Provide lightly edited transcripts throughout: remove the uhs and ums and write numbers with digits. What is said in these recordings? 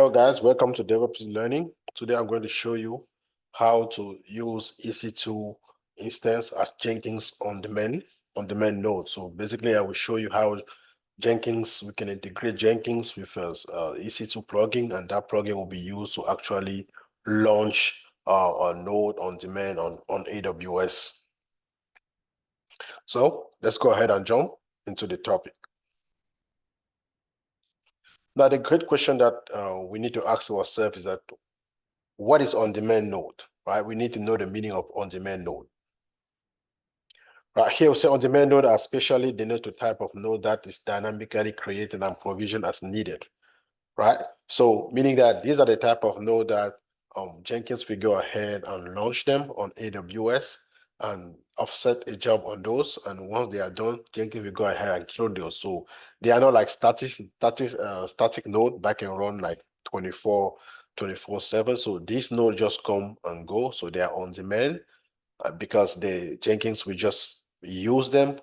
Hello guys, welcome to DevOps Easy Learning. Today I'm going to show you how to use EC2 instance as Jenkins on-demand node. So basically I will show you how Jenkins, we can integrate Jenkins with EC2 plugin, and that plugin will be used to actually launch a node on demand on AWS. So let's go ahead and jump into the topic. Now, the great question that we need to ask ourselves is that what is on-demand node, right? We need to know the meaning of on-demand node. Right here, we say on-demand node are specially denote the type of node that is dynamically created and provisioned as needed, right? So meaning that these are the type of node that Jenkins will go ahead and launch them on AWS and offset a job on those. And once they are done, Jenkins will go ahead and kill those. So they are not like static node that can run like 24/7. So these nodes just come and go. So they are on demand because the Jenkins will just use them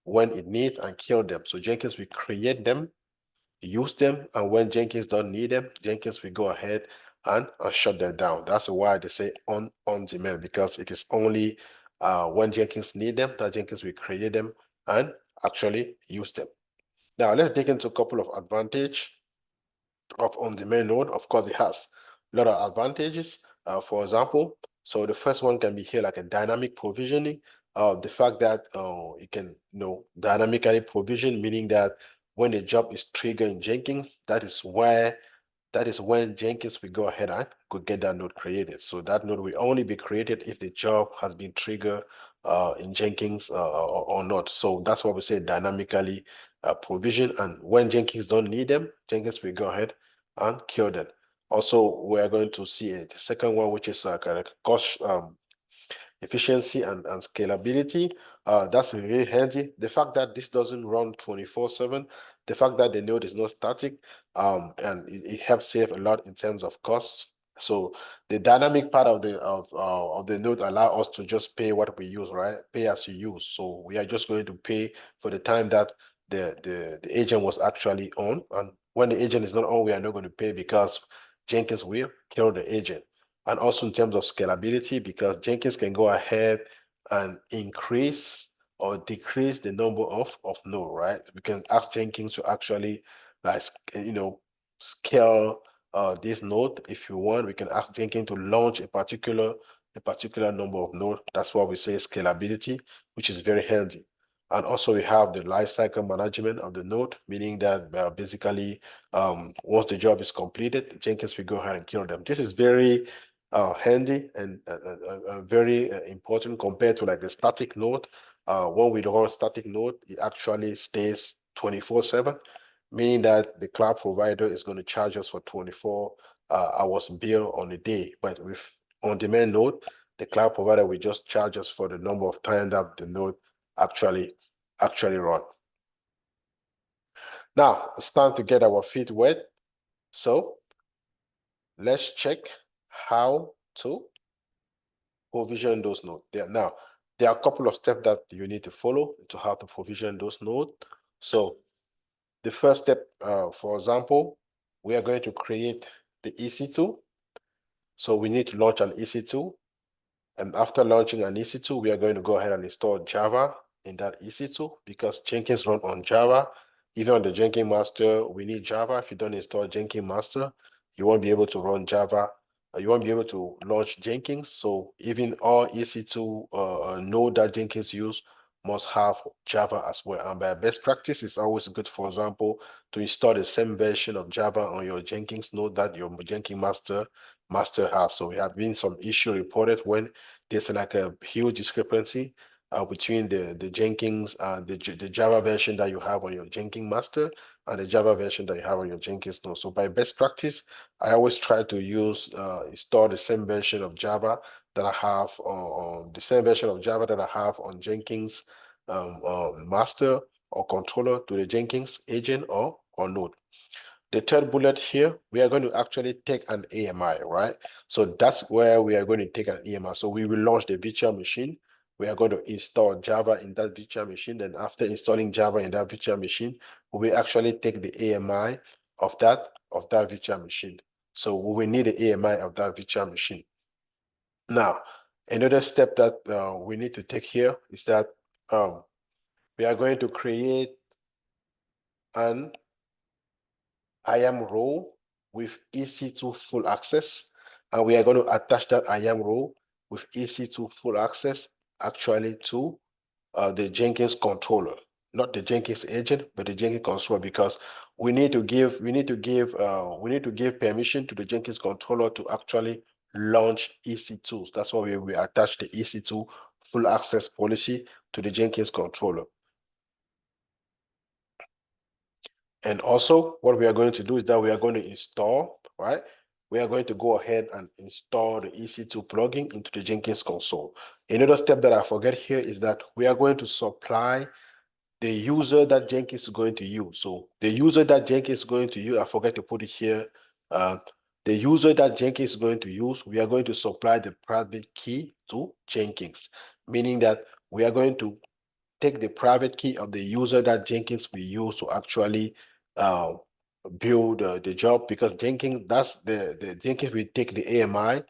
when it needs and kill them. So Jenkins will create them, use them, and when Jenkins don't need them, Jenkins will go ahead and shut them down. That's why they say on demand, because it is only when Jenkins need them that Jenkins will create them and actually use them. Now let's dig into a couple of advantages of on-demand node. Of course, it has a lot of advantages. For example, so the first one can be here like a dynamic provisioning. The fact that it can dynamically provision, meaning that when the job is triggered in Jenkins, that is when Jenkins will go ahead and could get that node created. So that node will only be created if the job has been triggered in Jenkins or not. So that's why we say dynamically provision. And when Jenkins don't need them, Jenkins will go ahead and kill them. Also, we are going to see the second one, which is kind of cost efficiency and scalability. That's really handy. The fact that this doesn't run 24/7, the fact that the node is not static, and it helps save a lot in terms of costs. So the dynamic part of the node allow us to just pay what we use, right? Pay as you use. So we are just going to pay for the time that the agent was actually on, and when the agent is not on, we are not going to pay because Jenkins will kill the agent. And also in terms of scalability, because Jenkins can go ahead and increase or decrease the number of node, right? We can ask Jenkins to actually like scale this node if you want. We can ask Jenkins to launch a particular number of node. That's why we say scalability, which is very handy. And also we have the lifecycle management of the node, meaning that basically once the job is completed, Jenkins will go ahead and kill them. This is very handy and very important compared to like the static node. When we run static node, it actually stays 24/7, meaning that the cloud provider is going to charge us for 24 hours bill on a day. But with on-demand node, the cloud provider will just charge us for the number of time that the node actually run. Now it's time to get our feet wet. So let's check how to provision those nodes. Now, there are a couple of steps that you need to follow to how to provision those nodes. So the first step, for example, we are going to create the EC2. So we need to launch an EC2. And after launching an EC2, we are going to go ahead and install Java in that EC2 because Jenkins run on Java. Even on the Jenkins master, we need Java. If you don't install Jenkins master, you won't be able to run Java. You won't be able to launch Jenkins. So even all EC2 node that Jenkins use must have Java as well. And by best practice, it's always good, for example, to install the same version of Java on your Jenkins node that your Jenkins master has. So we have been some issue reported when there's like a huge discrepancy between the Jenkins, the Java version that you have on your Jenkins master and the Java version that you have on your Jenkins node. So by best practice, I always try to use install the same version of Java that I have on Jenkins master or controller to the Jenkins agent or node. The third bullet here, we are going to actually take an AMI, right? So that's where we are going to take an AMI. So we will launch the virtual machine. We are going to install Java in that virtual machine. Then after installing Java in that virtual machine, we will actually take the AMI of that virtual machine. So we will need the AMI of that virtual machine. Now, another step that we need to take here is that we are going to create an IAM role with EC2 full access, and we are going to attach that IAM role with EC2 full access actually to the Jenkins controller, not the Jenkins agent, but the Jenkins controller, because we need to give permission to the Jenkins controller to actually launch EC2. That's why we attach the EC2 full access policy to the Jenkins controller. And also, what we are going to do is that we are going to install, right? We are going to go ahead and install the EC2 plugin into the Jenkins console. Another step that I forget here is that we are going to supply the user that Jenkins is going to use. So the user that Jenkins is going to use, I forget to put it here. The user that Jenkins is going to use, we are going to supply the private key to Jenkins, meaning that we are going to take the private key of the user that Jenkins will use to actually build the job, because Jenkins, that's the Jenkins will take the AMI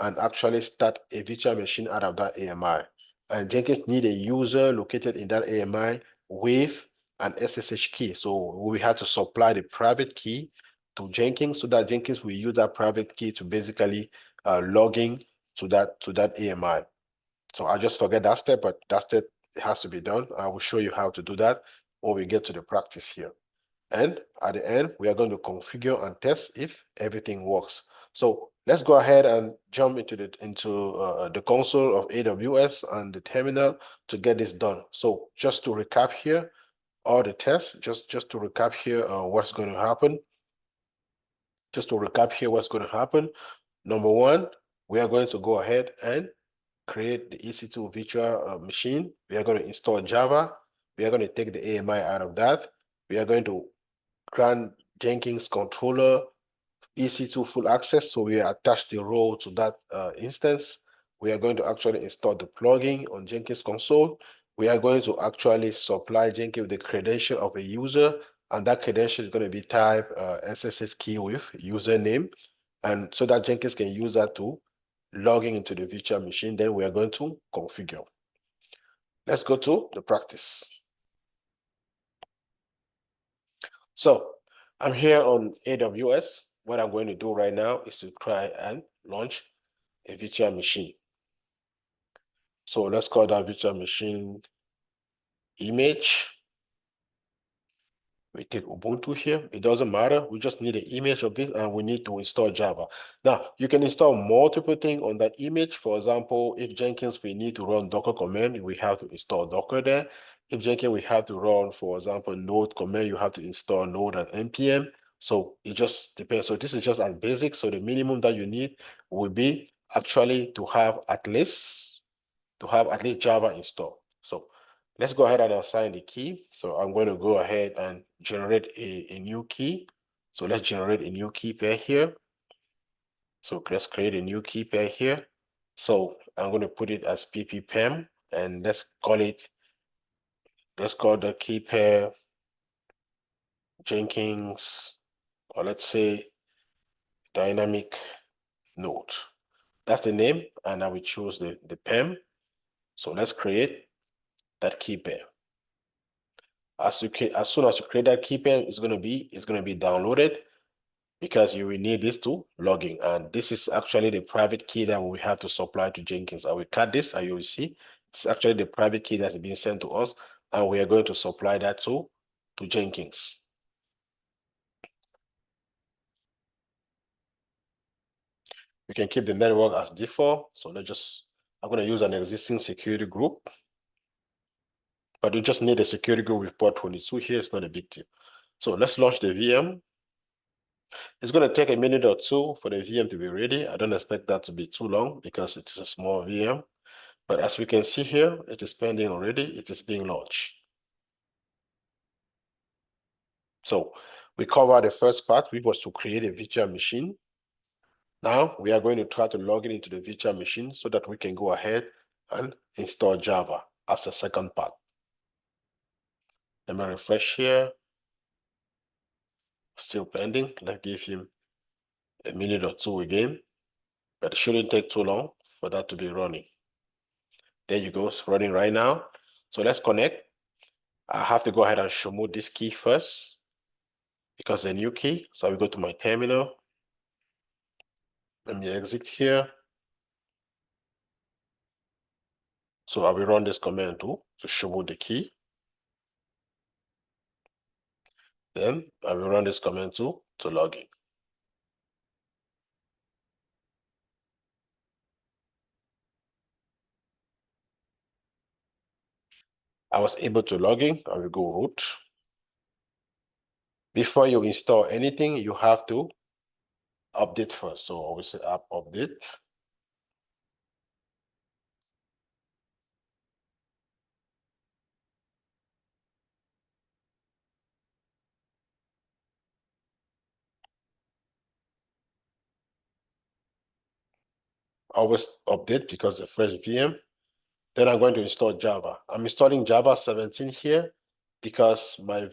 and actually start a virtual machine out of that AMI. And Jenkins need a user located in that AMI with an SSH key. So we have to supply the private key to Jenkins so that Jenkins will use that private key to basically log in to that AMI. So I just forget that step, but that step has to be done. I will show you how to do that when we get to the practice here. And at the end, we are going to configure and test if everything works. So let's go ahead and jump into the console of AWS and the terminal to get this done. So just to recap here, all the tests, just to recap here, what's going to happen. Just to recap here, what's going to happen. Number one, we are going to go ahead and create the EC2 virtual machine. We are going to install Java. We are going to take the AMI out of that. We are going to grant Jenkins controller EC2 full access. So we attach the role to that instance. We are going to actually install the plugin on Jenkins console. We are going to actually supply Jenkins with the credential of a user, and that credential is going to be type SSH key with username, and so that Jenkins can use that to logging into the virtual machine. Then we are going to configure. Let's go to the practice. So I'm here on AWS. What I'm going to do right now is to try and launch a virtual machine. So let's call that virtual machine image. We take Ubuntu here. It doesn't matter. We just need an image of this, and we need to install Java. Now, you can install multiple things on that image. For example, if Jenkins, we need to run Docker command, we have to install Docker there. If Jenkins, we have to run, for example, node command, you have to install node and npm. So it just depends. So this is just as basic. So the minimum that you need will be actually to have at least Java installed. So let's go ahead and assign the key. So I'm going to go ahead and generate a new key. So let's generate a new key pair here. So let's create a new key pair here. So I'm going to put it as pppem, and let's call the key pair Jenkins, or let's say dynamic node. That's the name, and I will choose the PEM. So let's create that key pair. As soon as you create that key pair, it's going to be downloaded, because you will need this to log in. And this is actually the private key that we have to supply to Jenkins. I will cut this, and you will see it's actually the private key that's being sent to us, and we are going to supply that to Jenkins. We can keep the network as default. So I'm going to use an existing security group, but you just need a security group with port 22 here. It's not a big deal. So let's launch the VM. It's going to take a minute or two for the VM to be ready. I don't expect that to be too long because it's a small VM. But as we can see here, it is pending already. It is being launched. So we covered the first part, which was to create a virtual machine. Now we are going to try to log in into the virtual machine so that we can go ahead and install Java as the second part. Let me refresh here. Still pending. Let's give him a minute or two again, but it shouldn't take too long for that to be running. There you go, it's running right now. So let's connect. I have to go ahead and show mode this key first because the new key. So I will go to my terminal. Let me exit here. So I will run this command too to show mode the key. Then I will run this command too to log in. I was able to log in. I will go root. Before you install anything, you have to update first. So I will say app update. Always update because the fresh VM. Then I'm going to install Java. I'm installing Java 17 here because my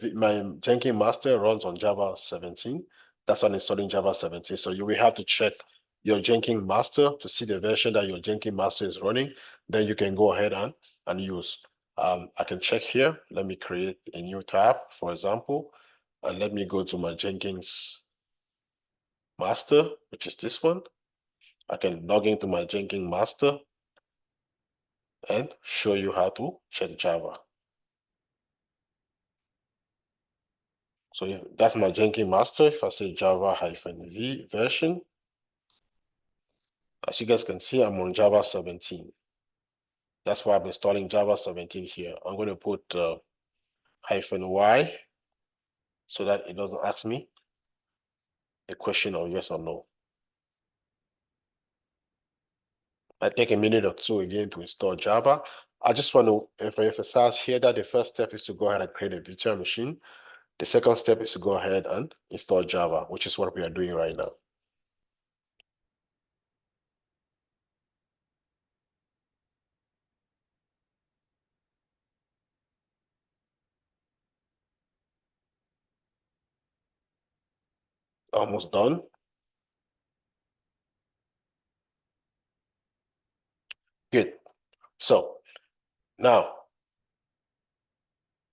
Jenkins master runs on Java 17. That's why I'm installing Java 17. So you will have to check your Jenkins master to see the version that your Jenkins master is running. Then you can go ahead and use. I can check here. Let me create a new tab, for example, and let me go to my Jenkins master, which is this one. I can log into my Jenkins master and show you how to check Java. So that's my Jenkins master. If I say Java-V version, as you guys can see, I'm on Java 17. That's why I'm installing Java 17 here. I'm going to put -y so that it doesn't ask me a question of yes or no. I take a minute or two again to install Java. I just want to emphasize here that the first step is to go ahead and create a virtual machine. The second step is to go ahead and install Java, which is what we are doing right now. Almost done. Good. So now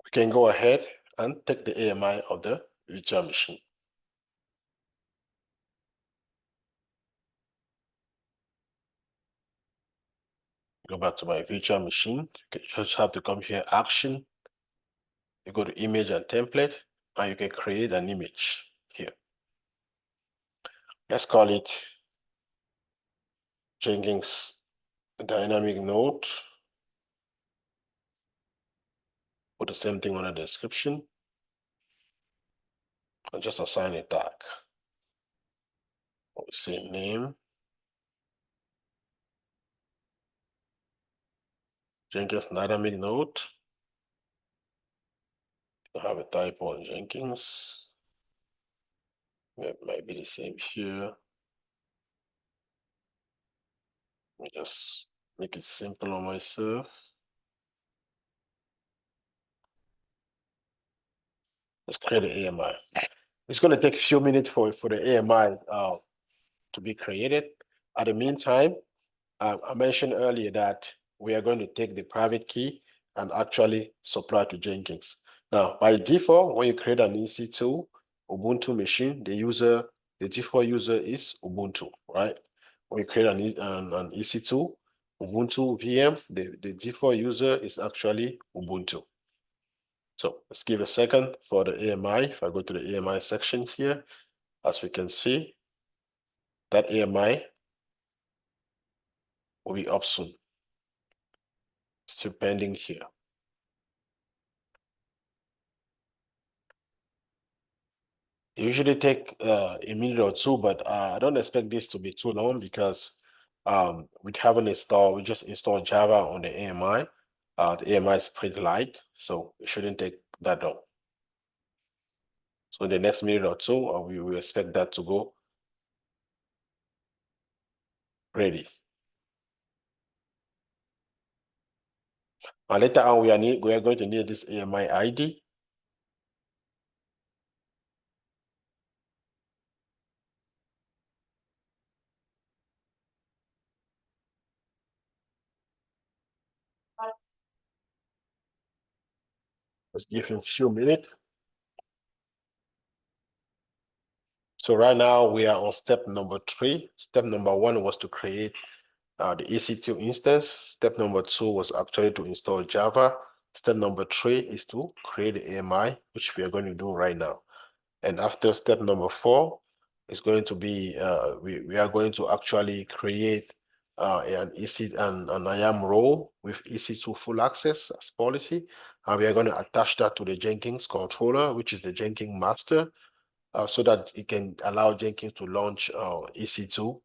we can go ahead and take the AMI of the virtual machine. Go back to my virtual machine. You just have to come here, action. You go to image and template, and you can create an image here. Let's call it Jenkins dynamic node. Put the same thing on the description and just assign a tag. We say name, Jenkins dynamic node. I have a typo on Jenkins. It might be the same here. Let me just make it simple on myself. Let's create an AMI. It's going to take a few minutes for the AMI to be created. At the meantime, I mentioned earlier that we are going to take the private key and actually supply to Jenkins. Now, by default, when you create an EC2 Ubuntu machine, the default user is Ubuntu, right? When you create an EC2 Ubuntu VM, the default user is actually Ubuntu. So let's give a second for the AMI. If I go to the AMI section here, as we can see, that AMI will be up soon. Still pending here. It usually take a minute or two, but I don't expect this to be too long because we just installed Java on the AMI. The AMI is pretty light, so it shouldn't take that long. So in the next minute or two, we will expect that to go ready. And later on, we are going to need this AMI ID. Let's give him a few minutes. So right now we are on step number 3. Step number 1 was to create the EC2 instance. Step number 2 was actually to install Java. Step number 3 is to create the AMI, which we are going to do right now. And after step number 4 is going to be we are going to actually create an IAM role with EC2 full access as policy, and we are going to attach that to the Jenkins controller, which is the Jenkins master, so that it can allow Jenkins to launch EC2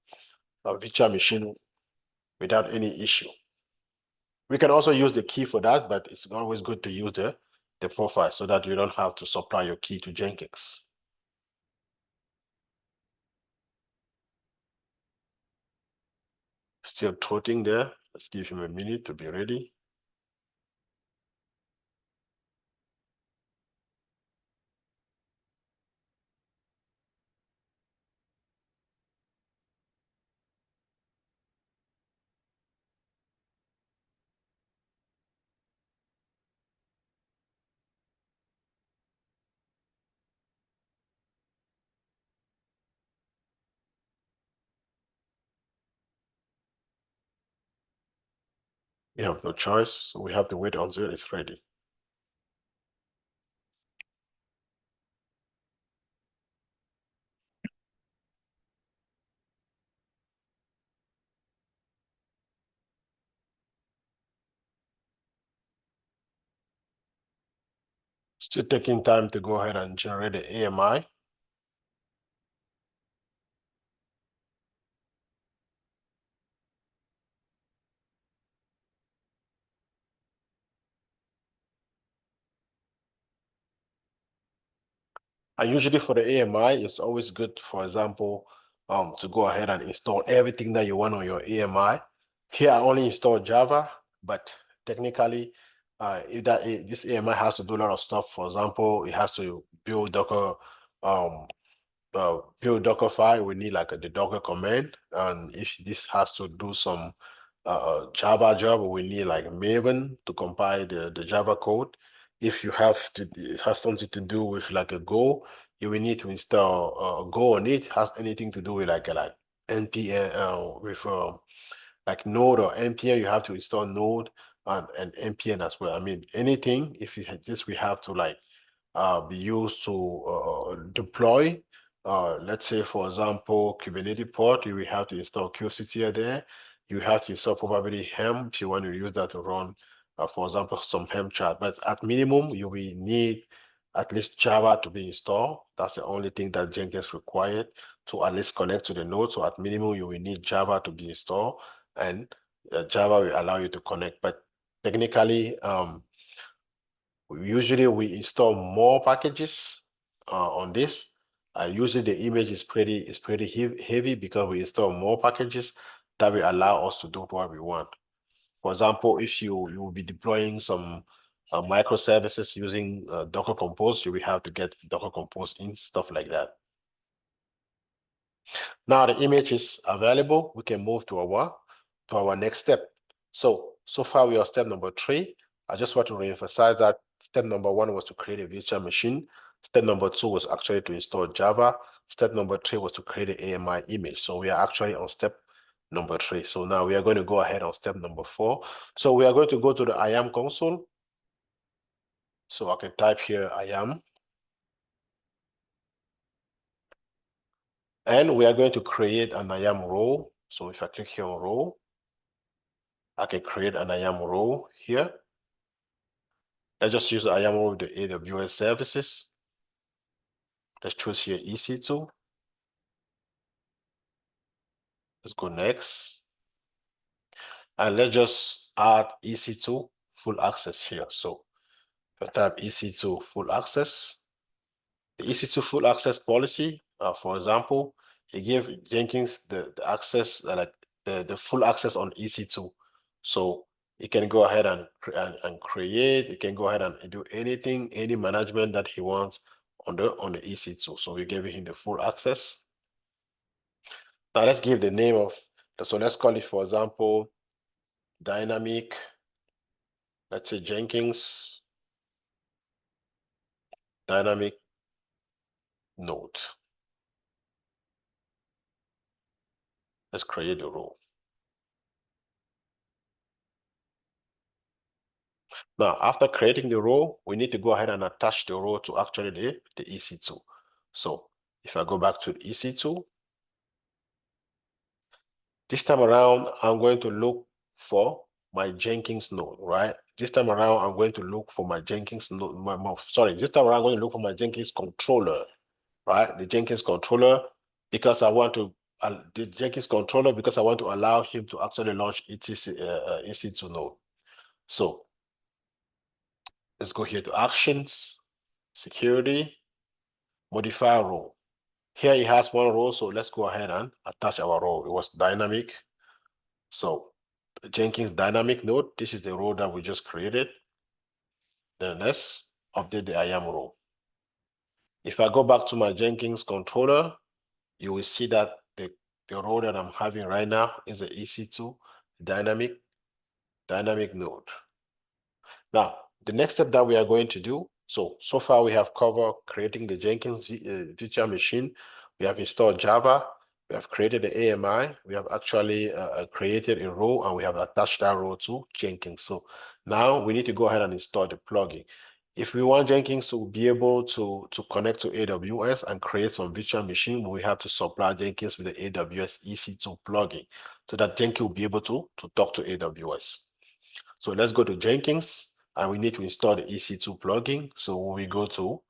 virtual machine without any issue. We can also use the key for that, but it's always good to use the profile so that you don't have to supply your key to Jenkins. Still trotting there. Let's give him a minute to be ready. We have no choice, so we have to wait until it's ready. Still taking time to go ahead and generate the AMI. And usually for the AMI, it's always good, for example, to go ahead and install everything that you want on your AMI. Here I only install Java, but technically, if this AMI has to do a lot of stuff. For example, it has to build Docker, build Docker file. We need like the Docker command, and if this has to do some Java job, we need like Maven to compile the Java code. If you have to, it has something to do with like a Go, you will need to install Go on it. Has anything to do with like npm with like Node or npm, you have to install Node and npm as well. I mean, anything if you had this, we have to like be used to deploy. Let's say, for example, Kubernetes pod, you will have to install QCTL there. You have to install probably Helm if you want to use that to run, for example, some Helm chart. But at minimum, you will need at least Java to be installed. That's the only thing that Jenkins required to at least connect to the node. So at minimum, you will need Java to be installed, and Java will allow you to connect. But technically, usually we install more packages on this. Usually the image is pretty heavy because we install more packages that will allow us to do what we want. For example, if you will be deploying some microservices using Docker Compose, you will have to get Docker Compose in, stuff like that. Now the image is available. We can move to our next step. So far we are step number 3. I just want to reemphasize that step number 1 was to create a virtual machine. Step number 2 was actually to install Java. Step number 3 was to create an AMI image. So we are actually on step number 3. So now we are going to go ahead on step number 4. So we are going to go to the IAM console. So I can type here IAM. And we are going to create an IAM role. So if I click here on role, I can create an IAM role here. I just use the IAM role with the AWS services. Let's choose here EC2. Let's go next. And let's just add EC2 full access here. So if I type EC2 full access, the EC2 full access policy, for example, it gives Jenkins the access, like the full access on EC2. So it can go ahead and create, it can go ahead and do anything, any management that he wants on the EC2. So we gave him the full access. Now let's give the name of, so let's call it, for example, dynamic, let's say Jenkins dynamic node. Let's create a role. Now, after creating the role, we need to go ahead and attach the role to actually the EC2. So if I go back to the EC2, this time around, I'm going to look for my Jenkins node, right? This time around, I'm going to look for my Jenkins node. This time around, I'm going to look for my Jenkins controller, right? The Jenkins controller, because I want to, the Jenkins controller, because I want to allow him to actually launch EC2 node. So let's go here to actions, security, modify role. Here it has one role, so let's go ahead and attach our role. It was dynamic. So Jenkins dynamic node, this is the role that we just created. Then let's update the IAM role. If I go back to my Jenkins controller, you will see that the role that I'm having right now is the EC2 dynamic node. Now, the next step that we are going to do, so far we have covered creating the Jenkins virtual machine. We have installed Java. We have created the AMI. We have actually created a role, and we have attached that role to Jenkins. So now we need to go ahead and install the plugin. If we want Jenkins to be able to connect to AWS and create some virtual machine, we have to supply Jenkins with the AWS EC2 plugin so that Jenkins will be able to talk to AWS. So let's go to Jenkins, and we need to install the EC2 plugin. So when we go to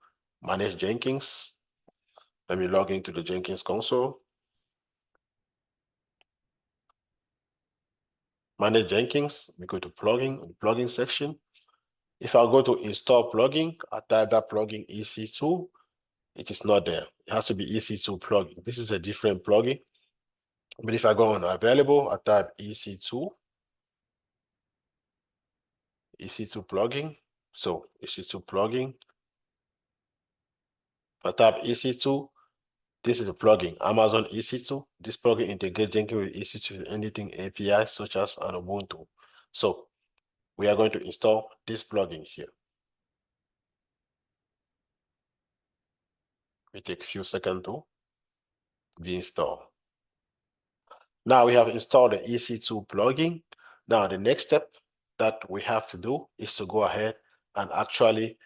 manage Jenkins, let me log into the Jenkins console. Manage Jenkins, we go to plugin, the plugin section. If I go to install plugin, I type that plugin EC2, it is not there. It has to be EC2 plugin. This is a different plugin. But if I go on available, I type EC2 plugin. So EC2 plugin. If I type EC2, this is a plugin, Amazon EC2. This plugin integrates Jenkins with EC2 with anything API, such as an Ubuntu. So we are going to install this plugin here. We take a few seconds to be installed. Now we have installed the EC2 plugin. Now the next step that we have to do is to go ahead and actually,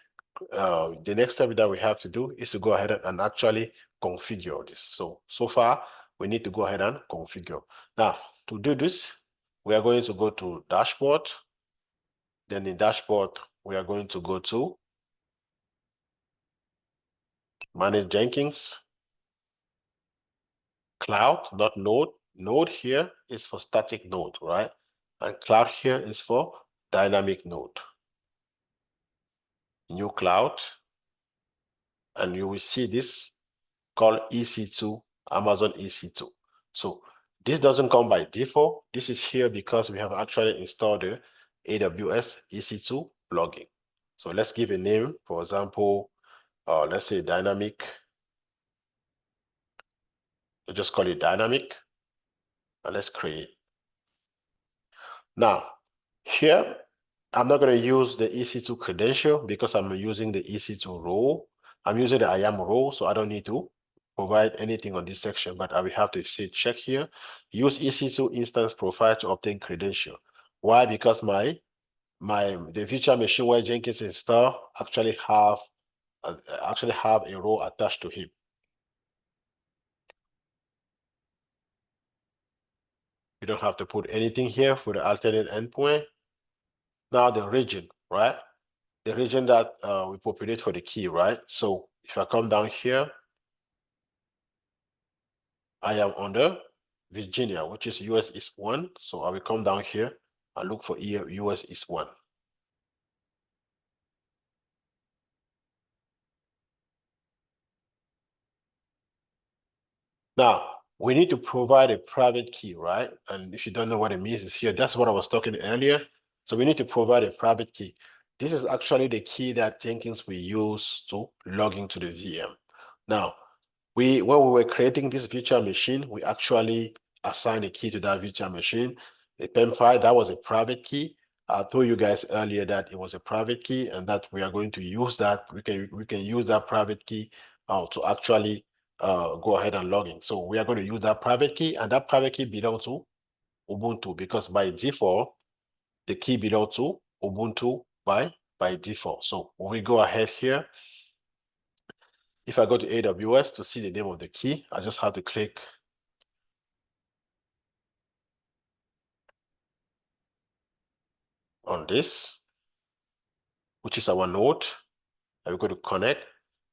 the next step that we have to do is to go ahead and actually configure this. So far, we need to go ahead and configure. Now, to do this, we are going to go to dashboard. Then in dashboard, we are going to go to manage Jenkins, cloud, not node. Node here is for static node, right? And cloud here is for dynamic node. New cloud, and you will see this called EC2, Amazon EC2. So this doesn't come by default. This is here because we have actually installed the AWS EC2 plugin. So let's give a name, for example, let's say dynamic. We'll just call it dynamic, and let's create. Now, here, I'm not going to use the EC2 credential because I'm using the EC2 role. I'm using the IAM role, so I don't need to provide anything on this section, but I will have to say check here, use EC2 instance profile to obtain credential. Why? Because the virtual machine where Jenkins is installed actually have a role attached to him. You don't have to put anything here for the alternate endpoint. Now the region, right? The region that we populate for the key, right? So if I come down here, I am under Virginia, which is US East 1. So I will come down here and look for US East 1. Now, we need to provide a private key, right? And if you don't know what it means, it's here. That's what I was talking earlier. So we need to provide a private key. This is actually the key that Jenkins will use to log into the VM. Now, when we were creating this virtual machine, we actually assigned a key to that virtual machine. The PEM file, that was a private key. I told you guys earlier that it was a private key and that we are going to use that. We can use that private key to actually go ahead and log in. So we are going to use that private key, and that private key belongs to Ubuntu, because by default, the key belongs to Ubuntu by default. So when we go ahead here, if I go to AWS to see the name of the key, I just have to click on this, which is our node. I will go to connect.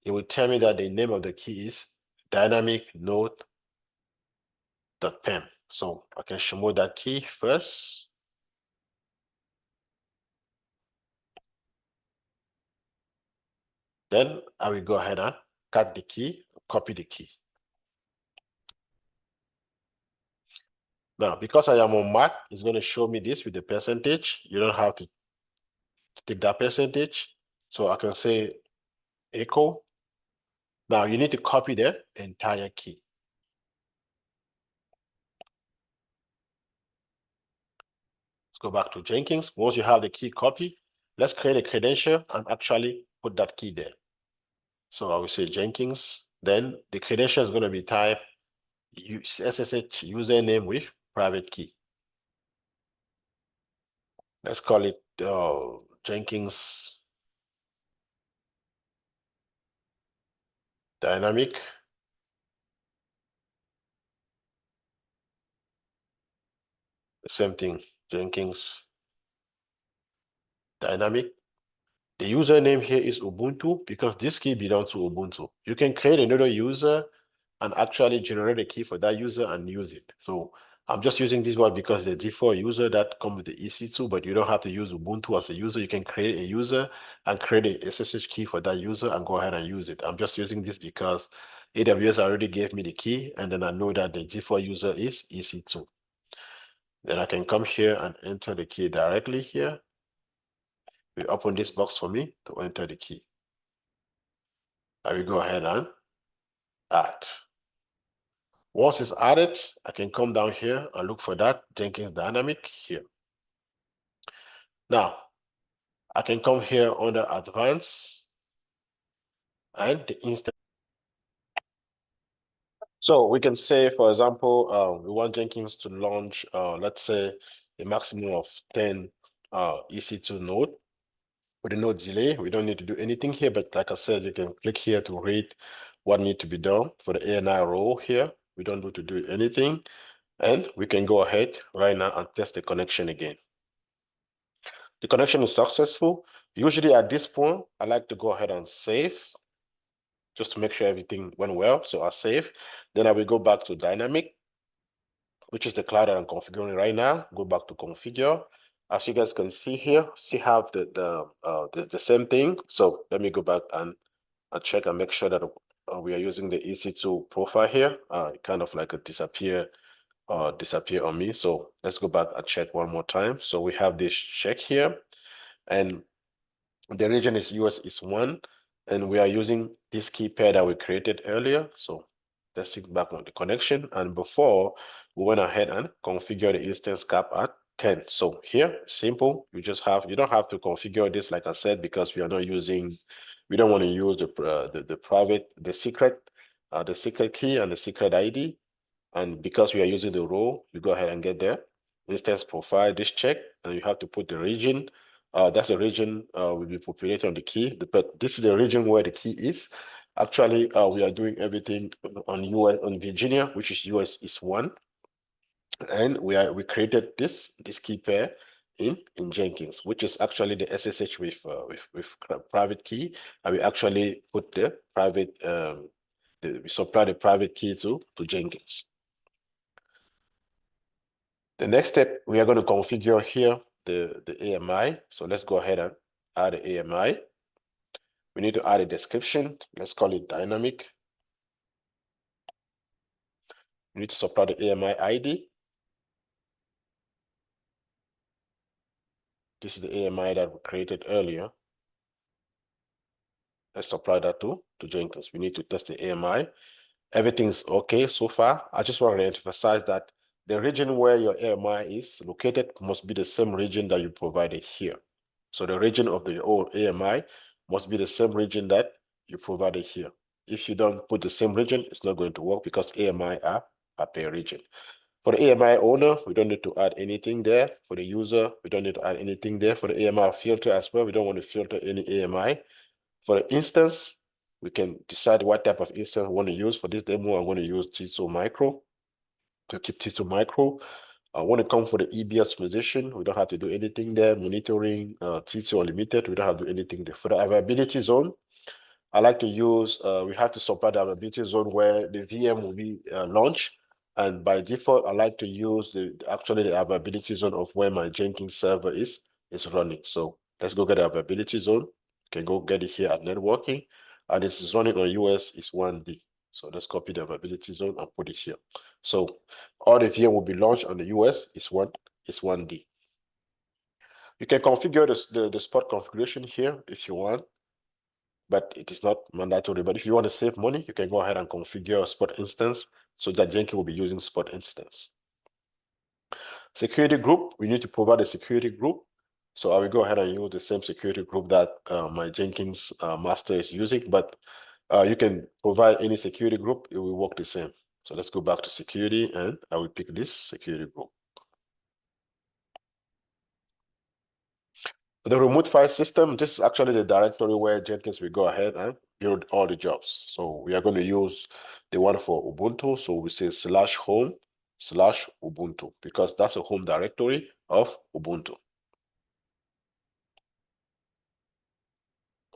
It will tell me that the name of the key is dynamic node.pem. So I can show that key first. Then I will go ahead and cut the key, copy the key. Now, because I am on Mac, it's going to show me this with the percentage. You don't have to take that percentage. So I can say echo. Now you need to copy the entire key. Let's go back to Jenkins. Once you have the key copy, let's create a credential and actually put that key there. So I will say Jenkins. Then the credential is going to be type SSH username with private key. Let's call it Jenkins Dynamic. The same thing, Jenkins Dynamic. The username here is Ubuntu because this key belongs to Ubuntu. You can create another user and actually generate a key for that user and use it. So I'm just using this one because the default user that comes with the EC2, but you don't have to use Ubuntu as a user. You can create a user and create a SSH key for that user and go ahead and use it. I'm just using this because AWS already gave me the key, and then I know that the default user is EC2. Then I can come here and enter the key directly here. We open this box for me to enter the key. I will go ahead and add. Once it's added, I can come down here and look for that Jenkins Dynamic here. Now, I can come here under Advanced and the instance. So we can say, for example, we want Jenkins to launch, let's say, a maximum of 10 EC2 node. With the node delay, we don't need to do anything here, but like I said, you can click here to read what needs to be done for the ANI role here. We don't need to do anything. And we can go ahead right now and test the connection again. The connection is successful. Usually at this point, I like to go ahead and save just to make sure everything went well. So I save. Then I will go back to dynamic, which is the cloud that I'm configuring right now. Go back to configure. As you guys can see here, still have the same thing. So let me go back and check and make sure that we are using the EC2 profile here. Kind of like a disappear on me. So let's go back and check one more time. So we have this check here, and the region is US is 1, and we are using this key pair that we created earlier. So let's see back on the connection. And before, we went ahead and configure the instance cap at 10. So here, simple. You don't have to configure this, like I said, because we are not using, we don't want to use the secret key and the secret ID. And because we are using the role, you go ahead and get there. Instance profile, this check, and you have to put the region. That's the region will be populated on the key. But this is the region where the key is. Actually, we are doing everything on Virginia, which is US is 1. And we created this key pair in Jenkins, which is actually the SSH with private key. And we actually put the private we supply the private key to Jenkins. The next step, we are going to configure here the AMI. So let's go ahead and add the AMI. We need to add a description. Let's call it dynamic. We need to supply the AMI ID. This is the AMI that we created earlier. Let's supply that to Jenkins. We need to test the AMI. Everything's okay so far. I just want to emphasize that the region where your AMI is located must be the same region that you provided here. So the region of the old AMI must be the same region that you provided here. If you don't put the same region, it's not going to work because AMI are per region. For the AMI owner, we don't need to add anything there. For the user, we don't need to add anything there. For the AMI filter as well, we don't want to filter any AMI. For the instance, we can decide what type of instance we want to use. For this demo, I'm going to use T2 Micro. To keep T2 Micro. When it comes for the EBS optimization, we don't have to do anything there. Monitoring T2 Unlimited, we don't have to do anything there. For the availability zone, I like to use, we have to supply the availability zone where the VM will be launched. And by default, I like to use actually the availability zone of where my Jenkins server is running. So let's go get the availability zone. You can go get it here at networking. And it's running on US is 1D. So let's copy the availability zone and put it here. So all the VM will be launched on the US is 1D. You can configure the spot configuration here if you want, but it is not mandatory. But if you want to save money, you can go ahead and configure a spot instance so that Jenkins will be using spot instance. Security group, we need to provide a security group. So I will go ahead and use the same security group that my Jenkins master is using, but you can provide any security group, it will work the same. So let's go back to security and I will pick this security group. The remote file system, this is actually the directory where Jenkins will go ahead and build all the jobs. So we are going to use the one for Ubuntu. So we say /home/Ubuntu because that's a home directory of Ubuntu.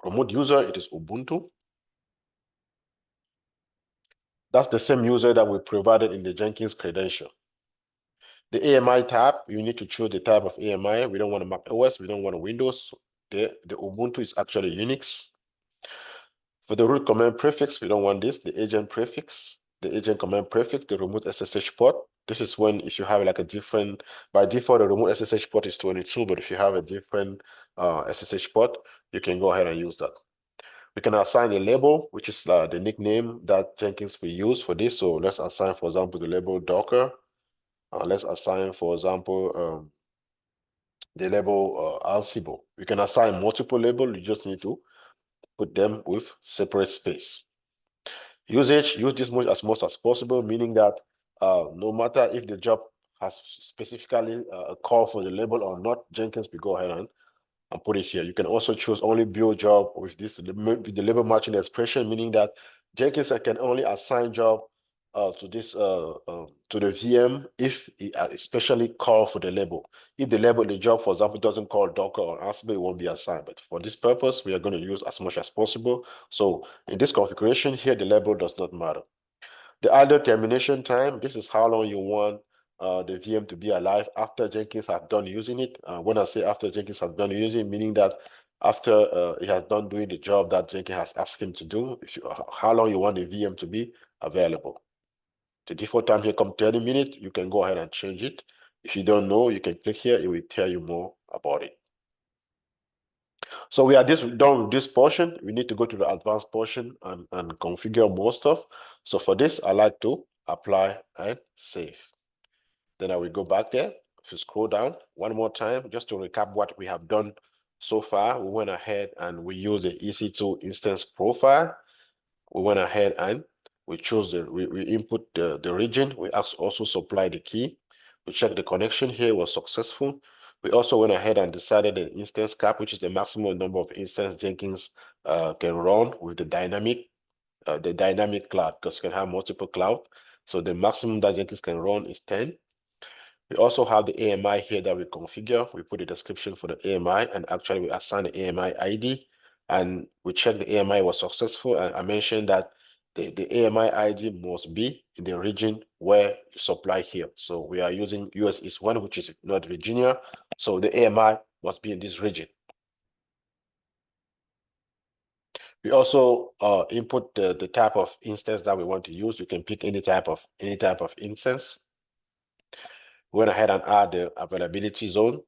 Remote user, it is Ubuntu. That's the same user that we provided in the Jenkins credential. The AMI tab, you need to choose the type of AMI. We don't want a Mac OS, we don't want a Windows. The Ubuntu is actually Unix. For the root command prefix, we don't want this, the agent prefix, the agent command prefix, the remote SSH port. This is when if you have like a different, by default, the remote SSH port is 22, but if you have a different SSH port, you can go ahead and use that. We can assign a label, which is the nickname that Jenkins will use for this. So let's assign, for example, the label Docker. Let's assign, for example, the label Ansible. We can assign multiple labels. You just need to put them with separate space. Usage, use this much as possible, meaning that no matter if the job has specifically a call for the label or not, Jenkins will go ahead and put it here. You can also choose only build job with this, the label matching expression, meaning that Jenkins can only assign job to this to the VM if it especially call for the label. If the job, for example, doesn't call Docker or Ansible, it won't be assigned. But for this purpose, we are going to use as much as possible. So in this configuration here, the label does not matter. The idle termination time, this is how long you want the VM to be alive after Jenkins has done using it. When I say after Jenkins has done using it, meaning that after he has done doing the job that Jenkins has asked him to do, how long you want the VM to be available. The default time here come 30 minutes, you can go ahead and change it. If you don't know, you can click here, it will tell you more about it. So we are done with this portion. We need to go to the advanced portion and configure more stuff. So for this, I like to apply and save. Then I will go back there. If you scroll down one more time, just to recap what we have done so far, we went ahead and we used the EC2 instance profile. We went ahead and we chose we input the region. We also supply the key. We checked the connection here was successful. We also went ahead and decided the instance cap, which is the maximum number of instances Jenkins can run with the dynamic cloud, because you can have multiple cloud. So the maximum that Jenkins can run is 10. We also have the AMI here that we configure. We put a description for the AMI, and actually we assign the AMI ID, and we check the AMI was successful. And I mentioned that the AMI ID must be in the region where you supply here. So we are using US East 1, which is North Virginia. So the AMI must be in this region. We also input the type of instance that we want to use. You can pick any type of instance. We went ahead and add the availability zone,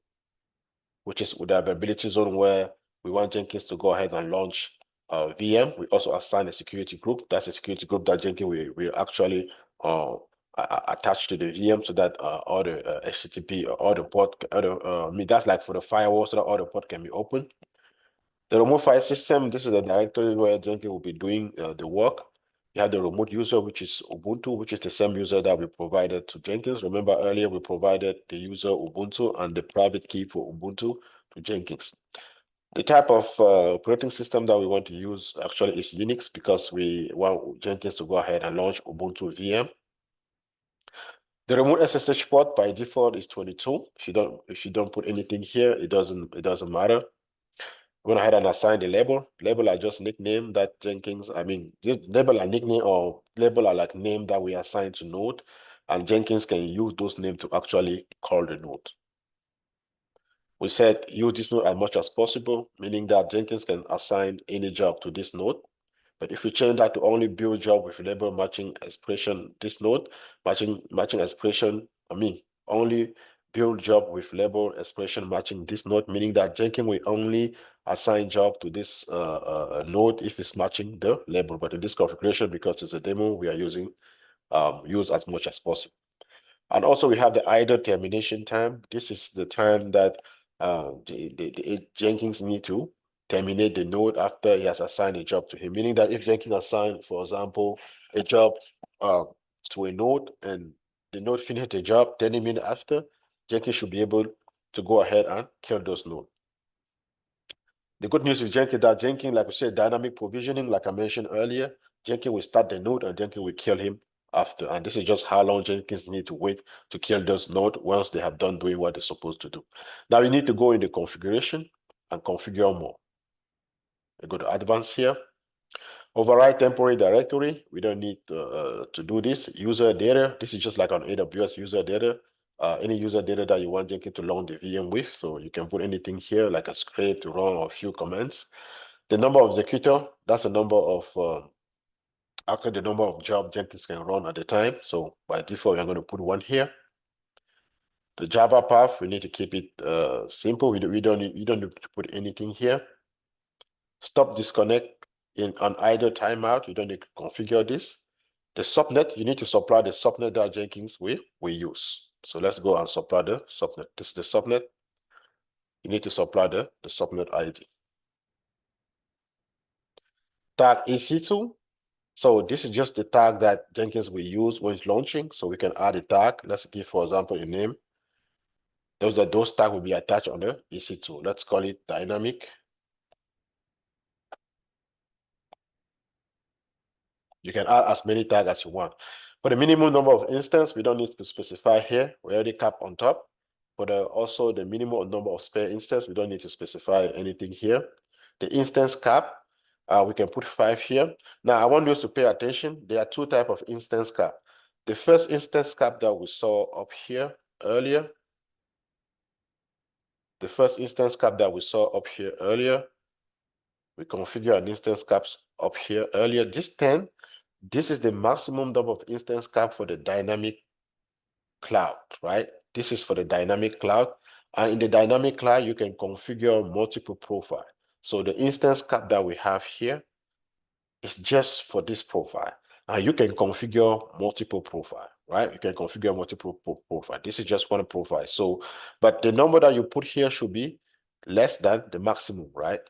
which is with the availability zone where we want Jenkins to go ahead and launch VM. We also assign a security group. That's a security group that Jenkins will actually attached to the VM so that all the HTTP or all the port, I mean, that's like for the firewall so that all the port can be open. The remote file system, this is the directory where Jenkins will be doing the work. You have the remote user, which is Ubuntu, which is the same user that we provided to Jenkins. Remember earlier, we provided the user Ubuntu and the private key for Ubuntu to Jenkins. The type of operating system that we want to use actually is Unix because we want Jenkins to go ahead and launch Ubuntu VM. The remote SSH port by default is 22. If you don't put anything here, it doesn't matter. Went ahead and assign the label. Label are just nickname that Jenkins, just label a nickname or label are like name that we assign to node, and Jenkins can use those names to actually call the node. We said use this node as much as possible, meaning that Jenkins can assign any job to this node. But if we change that to only build job with label matching expression, this node, matching expression, only build job with label expression matching this node, meaning that Jenkins will only assign job to this node if it's matching the label. But in this configuration, because it's a demo, we are using use as much as possible. And also we have the idle termination time. This is the time that the Jenkins need to terminate the node after he has assigned a job to him. Meaning that if Jenkins assigned, for example, a job to a node and the node finished the job 30 minutes after, Jenkins should be able to go ahead and kill those nodes. The good news with Jenkins that Jenkins, like we said, dynamic provisioning, like I mentioned earlier, Jenkins will start the node and Jenkins will kill him after. And this is just how long Jenkins need to wait to kill those nodes once they have done doing what they're supposed to do. Now you need to go into configuration and configure more. I go to advanced here. Override temporary directory. We don't need to do this. User data. This is just like on AWS user data. Any user data that you want Jenkins to launch the VM with. So you can put anything here like a script to run or a few commands. The number of executor, that's the number of actually the number of jobs Jenkins can run at the time. So by default, I'm going to put one here. The Java path, we need to keep it simple. We don't need to put anything here. Stop disconnect on idle timeout. You don't need to configure this. The subnet, you need to supply the subnet that Jenkins will use. So let's go and supply the subnet. This is the subnet. You need to supply the subnet ID. Tag EC2. So this is just the tag that Jenkins will use when it's launching. So we can add a tag. Let's give, for example, a name. Those tags will be attached on the EC2. Let's call it dynamic. You can add as many tags as you want. For the minimum number of instances, we don't need to specify here. We already cap on top. For also the minimum number of spare instances, we don't need to specify anything here. The instance cap, we can put 5 here. Now, I want you to pay attention. There are 2 types of instance cap. The first instance cap that we saw up here earlier, we configure an instance caps up here earlier. This 10, this is the maximum number of instance cap for the dynamic cloud, right? This is for the dynamic cloud. And in the dynamic cloud, you can configure multiple profile. So the instance cap that we have here is just for this profile. And you can configure multiple profile, right? You can configure multiple profile. This is just one profile. So, but the number that you put here should be less than the maximum, right?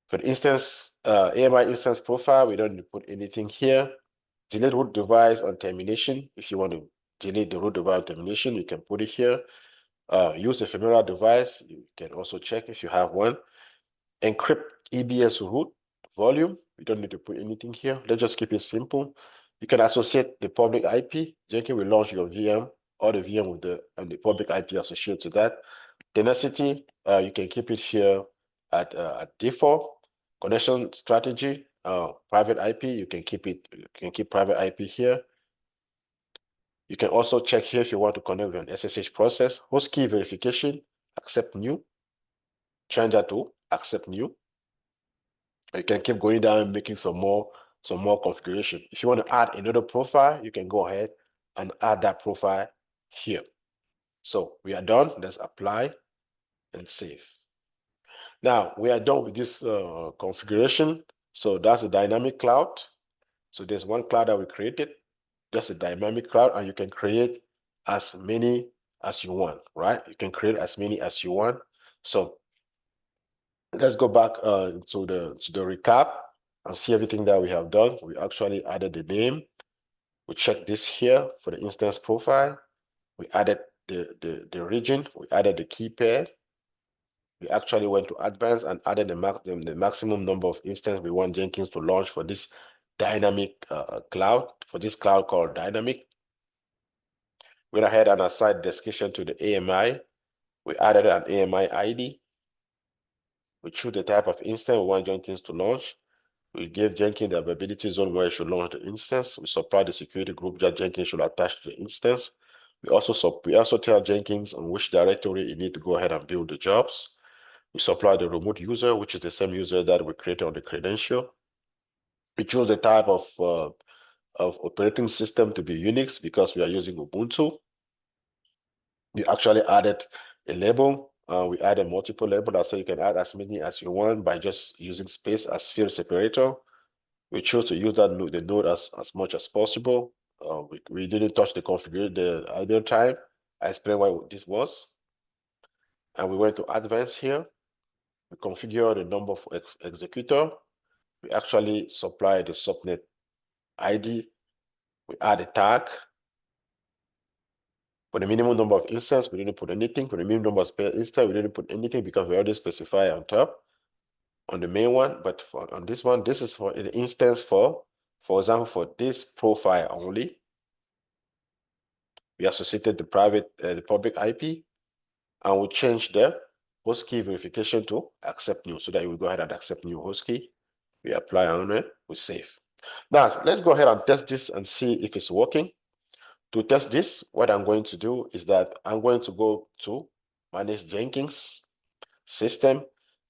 For the instance, AMI instance profile, we don't need to put anything here. Delete root device on termination. If you want to delete the root device on termination, you can put it here. Use ephemeral device. You can also check if you have one. Encrypt EBS root volume. We don't need to put anything here. Let's just keep it simple. You can associate the public IP. Jenkins will launch your VM or the VM with the public IP associated to that. Tenacity, you can keep it here at default. Connection strategy, private IP, you can keep private IP here. You can also check here if you want to connect with an SSH process. Host key verification, accept new. Change that to accept new. You can keep going down and making some more configuration. If you want to add another profile, you can go ahead and add that profile here. So we are done. Let's apply and save. Now we are done with this configuration. So that's the dynamic cloud. So there's one cloud that we created. just a dynamic cloud, and you can create as many as you want, right? You can create as many as you want. So let's go back to the recap and see everything that we have done. We actually added the name. We checked this here for the instance profile. We added the region. We added the key pair. We actually went to advanced and added the maximum number of instances we want Jenkins to launch for this dynamic cloud, for this cloud called dynamic. We went ahead and assigned description to the AMI. We added an AMI ID. We choose the type of instance we want Jenkins to launch. We gave Jenkins the availability zone where it should launch the instance. We supply the security group that Jenkins should attach to the instance. We also tell Jenkins on which directory it needs to go ahead and build the jobs. We supply the remote user, which is the same user that we created on the credential. We choose the type of operating system to be Unix because we are using Ubuntu. We actually added a label. We added multiple labels, so you can add as many as you want by just using space as field separator. We chose to use the node as much as possible. We didn't touch the configuration, the idle time. I explained what this was. And we went to advanced here. We configure the number of executor. We actually supply the subnet ID. We add a tag. For the minimum number of instances, we didn't put anything. For the minimum number of instances, we didn't put anything because we already specify on top on the main one. But on this one, this is for an instance for example, for this profile only. We associated the the public IP, and we change the host key verification to accept new, so that you will go ahead and accept new host key. We apply on it, we save. Now, let's go ahead and test this and see if it's working. To test this, what I'm going to do is that I'm going to go to manage Jenkins system.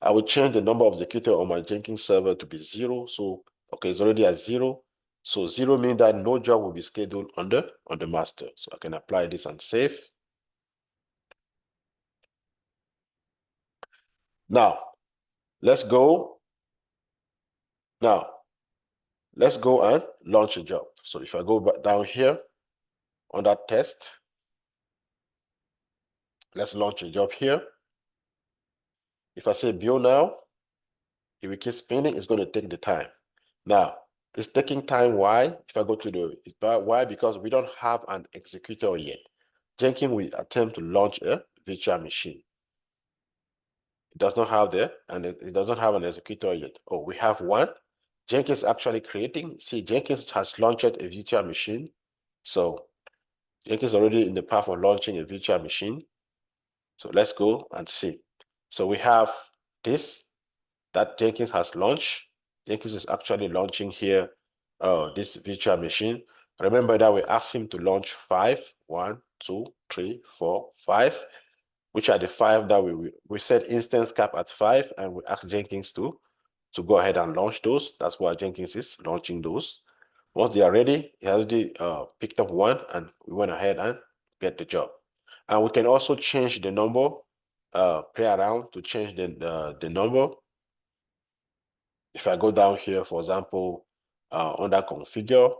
I will change the number of executor on my Jenkins server to be 0. So, okay, it's already at 0. So 0 means that no job will be scheduled on the master. So I can apply this and save. Now, let's go. Now, let's go and launch a job. So if I go back down here on that test, let's launch a job here. If I say build now, it will keep spinning. It's going to take the time. Now, it's taking time. Why? If I go to why? Because we don't have an executor yet. Jenkins will attempt to launch a virtual machine. It does not have and it doesn't have an executor yet. Oh, we have one. Jenkins actually creating. See, Jenkins has launched a virtual machine. So Jenkins is already in the path of launching a virtual machine. So let's go and see. So we have this that Jenkins has launched. Jenkins is actually launching here this virtual machine. Remember that we asked him to launch 5, 1, 2, 3, 4, 5, which are the 5 that we set instance cap at 5, and we asked Jenkins to go ahead and launch those. That's why Jenkins is launching those. Once they are ready, he already picked up one, and we went ahead and get the job. And we can also change the number, play around to change the number. If I go down here, for example, under configure,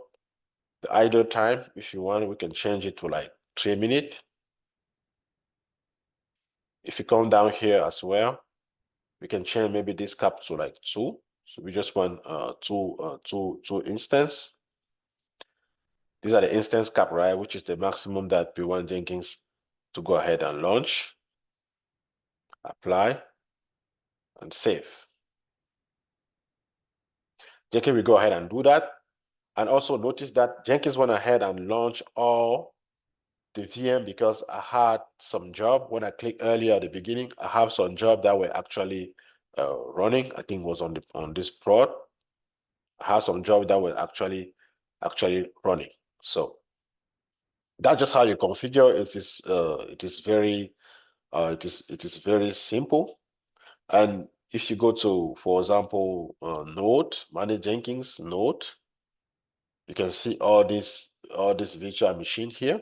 the idle time, if you want, we can change it to like 3 minutes. If you come down here as well, we can change maybe this cap to like 2. So we just want two instance. These are the instance cap, right? Which is the maximum that we want Jenkins to go ahead and launch. Apply and save. Jenkins will go ahead and do that. And also notice that Jenkins went ahead and launched all the VM because I had some job. When I clicked earlier at the beginning, I have some job that were actually running. I think it was on this prod. I have some job that were actually running. So that's just how you configure. It is very simple. And if you go to, for example, node, manage Jenkins node, you can see all this virtual machine here,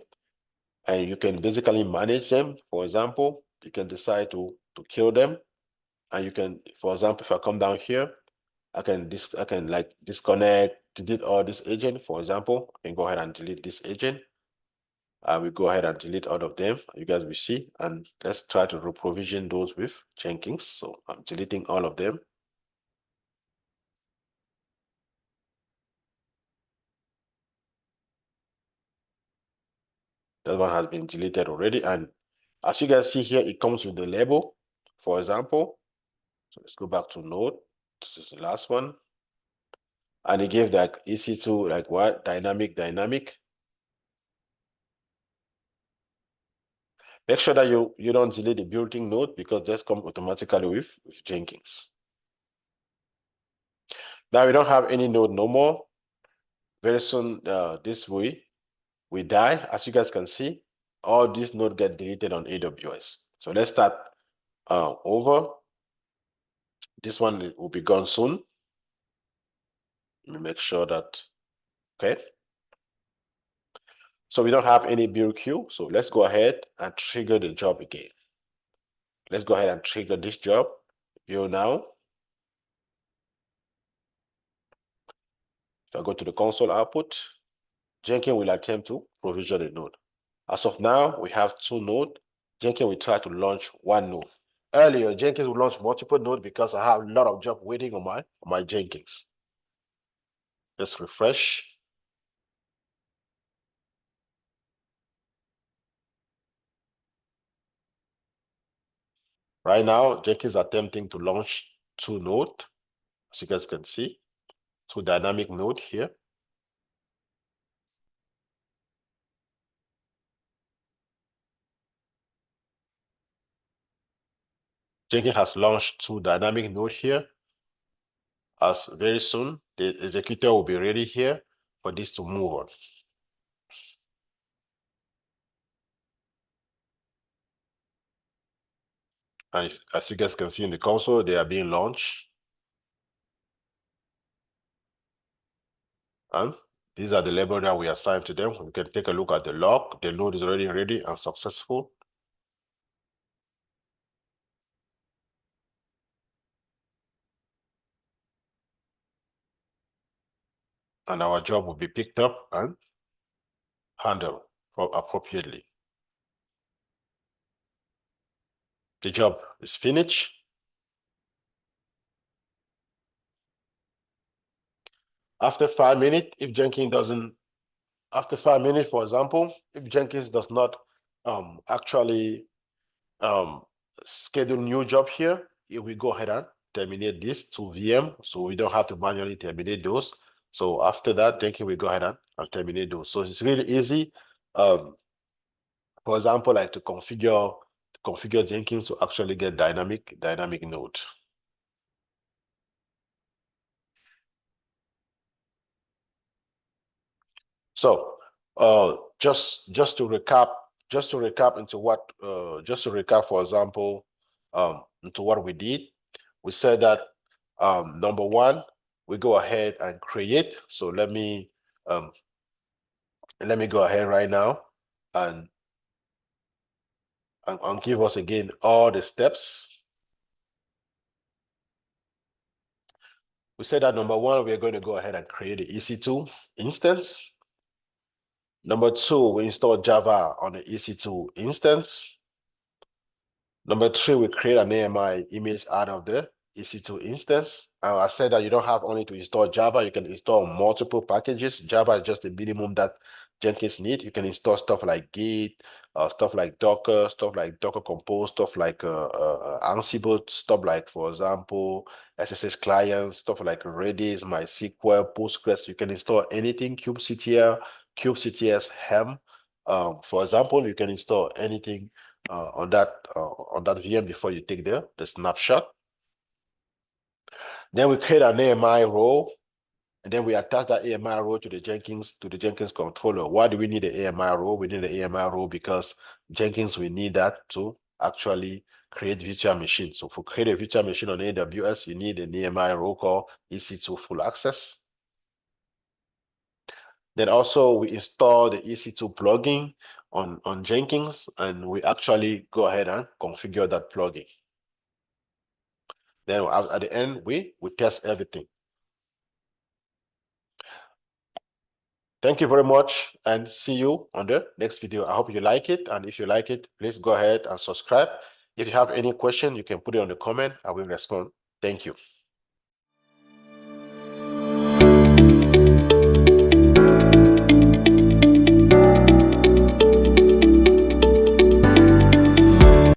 and you can basically manage them. For example, you can decide to kill them, and you can, for example, if I come down here, I can like disconnect, delete all this agent. For example, I can go ahead and delete this agent. I will go ahead and delete all of them. You guys will see, and let's try to reprovision those with Jenkins. So I'm deleting all of them. That one has been deleted already. And as you guys see here, it comes with the label, for example. So let's go back to Node. This is the last one. And it gave like EC2, like what? Dynamic. Make sure that you don't delete the built-in node because this comes automatically with Jenkins. Now we don't have any node no more. Very soon, this way we die. As you guys can see, all these nodes get deleted on AWS. So let's start over. This one will be gone soon. Let me make sure that, okay. So we don't have any build queue. So let's go ahead and trigger the job again. Let's go ahead and trigger this job. Build now. If I go to the console output, Jenkins will attempt to provision a node. As of now, we have 2 nodes. Jenkins will try to launch 1 node. Earlier, Jenkins will launch multiple nodes because I have a lot of jobs waiting on my Jenkins. Let's refresh. Right now, Jenkins is attempting to launch 2 nodes. As you guys can see, 2 dynamic nodes here. Jenkins has launched 2 dynamic nodes here. As very soon, the executor will be ready here for this to move on. And as you guys can see in the console, they are being launched. And these are the labels that we assigned to them. We can take a look at the log. The node is already ready and successful. And our job will be picked up and handled appropriately. The job is finished. After 5 minutes, if Jenkins doesn't, after 5 minutes, for example, if Jenkins does not actually schedule new job here, it will go ahead and terminate this to VM, so we don't have to manually terminate those. So after that, Jenkins will go ahead and terminate those. So it's really easy. For example, like to configure Jenkins to actually get dynamic node. So just to recap into what just to recap, for example, into what we did. We said that number 1, we go ahead and create. So let me go ahead right now and give us again all the steps. We said that number 1, we are going to go ahead and create the EC2 instance. Number 2, we install Java on the EC2 instance. Number 3, we create an AMI image out of the EC2 instance. I said that you don't have only to install Java, you can install multiple packages. Java is just the minimum that Jenkins needs. You can install stuff like Git, stuff like Docker Compose, stuff like Ansible, stuff like, for example, SSH clients, stuff like Redis, MySQL, Postgres. You can install anything, kubectl, Helm. For example, you can install anything on that VM before you take the snapshot. Then we create an AMI role, and then we attach that AMI role to the Jenkins controller. Why do we need the AMI role? We need the AMI role because Jenkins, we need that to actually create virtual machine. So for create a virtual machine on AWS, you need an AMI role called EC2 full access. Then also we install the EC2 plugin on Jenkins, and we actually go ahead and configure that plugin. Then at the end, we test everything. Thank you very much and see you on the next video. I hope you like it. And if you like it, please go ahead and subscribe. If you have any question, you can put it on the comment. I will respond. Thank you.